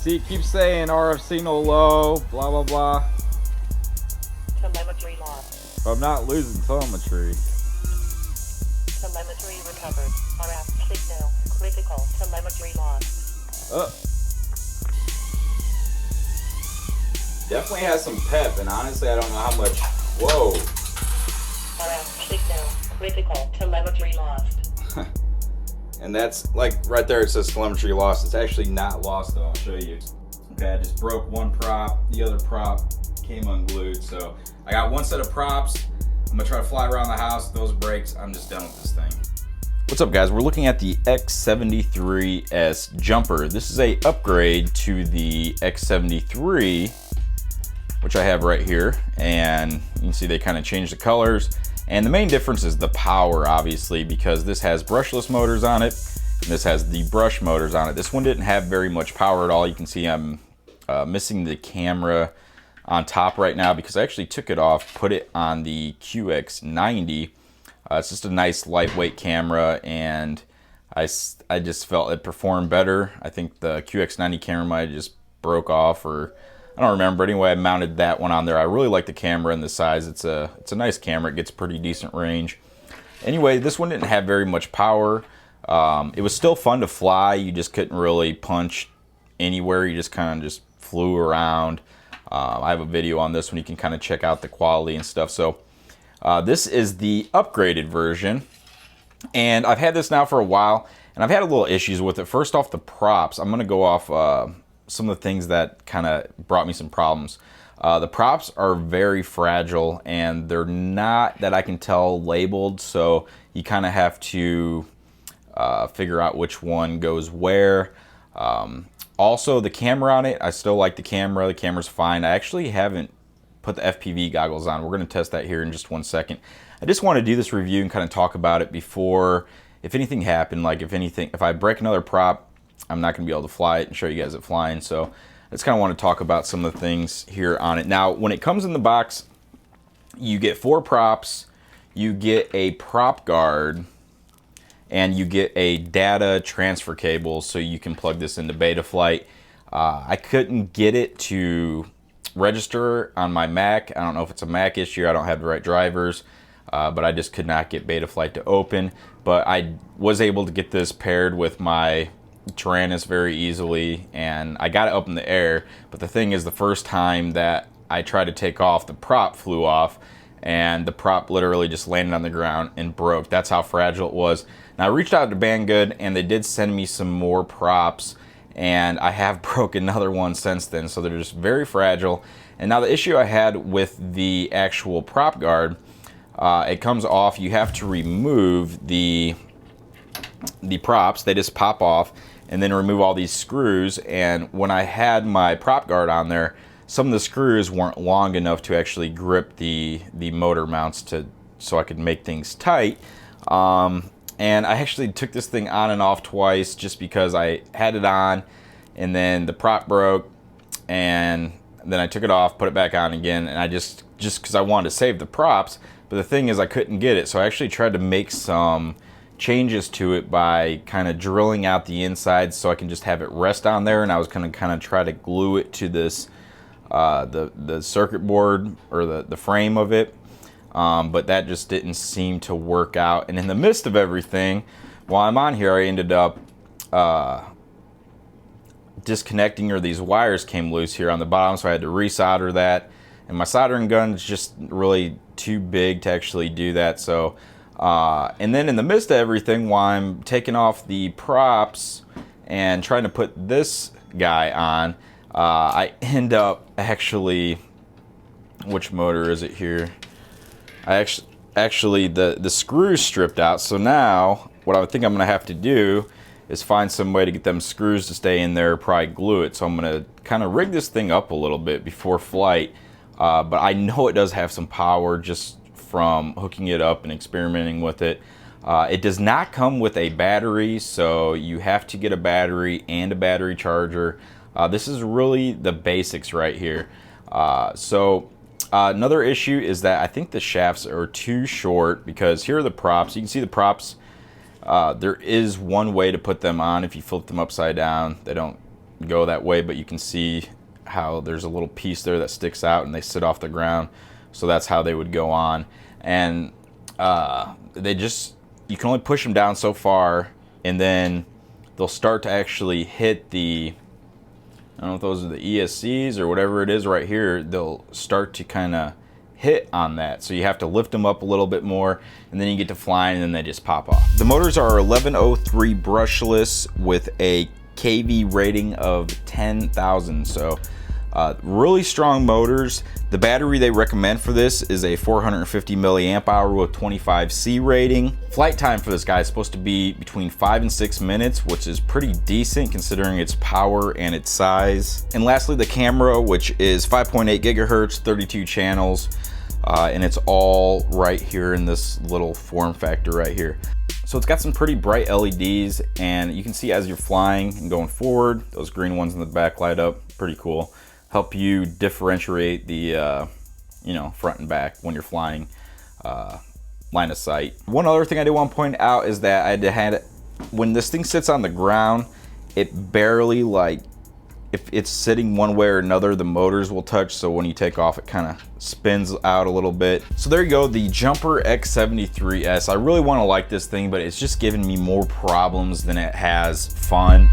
see, it keeps saying RF signal low, blah, blah, blah. Telemetry lost. But I'm not losing telemetry. Telemetry recovered. RF signal critical. Telemetry lost. Definitely has some pep, and honestly, I don't know how much. Whoa. RF signal critical. Telemetry lost. And that's like right there, it says telemetry lost. It's actually not lost though, I'll show you. Okay, I just broke one prop, the other prop came unglued. So I got one set of props. I'm gonna try to fly around the house. Those breaks, I'm just done with this thing. What's up guys, we're looking at the X73S jumper. This is a upgrade to the X73, which I have right here. And you can see they kind of changed the colors. And the main difference is the power, obviously, because this has brushless motors on it, and this has the brush motors on it. This one didn't have very much power at all. You can see I'm missing the camera on top right now because I actually took it off, put it on the QX90. It's just a nice lightweight camera, and I just felt it performed better. I think the QX90 camera might have just broke off, or I don't remember. Anyway, I mounted that one on there. I really like the camera and the size. It's a nice camera. It gets pretty decent range. Anyway, this one didn't have very much power. It was still fun to fly. You just couldn't really punch anywhere. You just kind of just flew around. I have a video on this one. You can kind of check out the quality and stuff. So this is the upgraded version. And I've had this now for a while, and I've had a little issues with it. First off, the props. I'm going to go off some of the things that kind of brought me some problems. The props are very fragile, and they're not, that I can tell, labeled, so you kind of have to figure out which one goes where. Also, the camera on it, I still like the camera. The camera's fine. I actually haven't put the FPV goggles on. We're going to test that here in just 1 second. I just want to do this review and kind of talk about it before, if anything happened, like if I break another prop, I'm not going to be able to fly it and show you guys it flying. So I just kind of want to talk about some of the things here on it. Now, when it comes in the box, you get 4 props, you get a prop guard, and you get a data transfer cable so you can plug this into Betaflight. I couldn't get it to register on my Mac. I don't know if it's a Mac issue. I don't have the right drivers, but I just could not get Betaflight to open. But I was able to get this paired with my Tyrannus very easily, and I got it up in the air. But the thing is, the first time that I tried to take off, the prop flew off, and the prop literally just landed on the ground and broke. That's how fragile it was. Now, I reached out to Banggood, and they did send me some more props, and I have broke another one since then, so they're just very fragile. And now the issue I had with the actual prop guard, it comes off. You have to remove the props. They just pop off, and then remove all these screws. And when I had my prop guard on there, some of the screws weren't long enough to actually grip the motor mounts so I could make things tight. And I actually took this thing on and off twice just because I had it on, and then the prop broke, and then I took it off, put it back on again, and I just because I wanted to save the props. But the thing is, I couldn't get it, so I actually tried to make some changes to it by kind of drilling out the inside so I can just have it rest on there, and I was going to kind of try to glue it to this the circuit board, or the frame of it, but that just didn't seem to work out. And in the midst of everything, while I'm on here, I ended up disconnecting, or these wires came loose here on the bottom, so I had to resolder that, and my soldering gun's just really too big to actually do that. So and then in the midst of everything, while I'm taking off the props and trying to put this guy on, I end up actually, which motor is it here? I actually the screws stripped out. So now what I think I'm gonna have to do is find some way to get them screws to stay in there, probably glue it. So I'm gonna kind of rig this thing up a little bit before flight. But I know it does have some power just from hooking it up and experimenting with it. It does not come with a battery, so you have to get a battery and a battery charger. This is really the basics right here. Another issue is that I think the shafts are too short, because here are the props. You can see the props. There is one way to put them on. If you flip them upside down, they don't go that way, but you can see how there's a little piece there that sticks out and they sit off the ground. So that's how they would go on. And you can only push them down so far, and then they'll start to actually hit the, I don't know if those are the ESCs or whatever it is right here, they'll start to kind of hit on that. So you have to lift them up a little bit more, and then you get to flying, and then they just pop off. The motors are 1103 brushless with a kV rating of 10,000. So really strong motors. The battery they recommend for this is a 450 milliamp hour with 25C rating. Flight time for this guy is supposed to be between 5 and 6 minutes, which is pretty decent considering its power and its size. And lastly, the camera, which is 5.8 gigahertz, 32 channels, and it's all right here in this little form factor right here. So it's got some pretty bright LEDs, and you can see as you're flying and going forward, those green ones in the back light up. Pretty cool. Help you differentiate the front and back when you're flying line of sight. One other thing I do want to point out is that I had when this thing sits on the ground, it barely, like, if it's sitting one way or another, the motors will touch, so when you take off it kind of spins out a little bit. So there you go, the Jumper X73S. I really want to like this thing, but it's just giving me more problems than it has fun.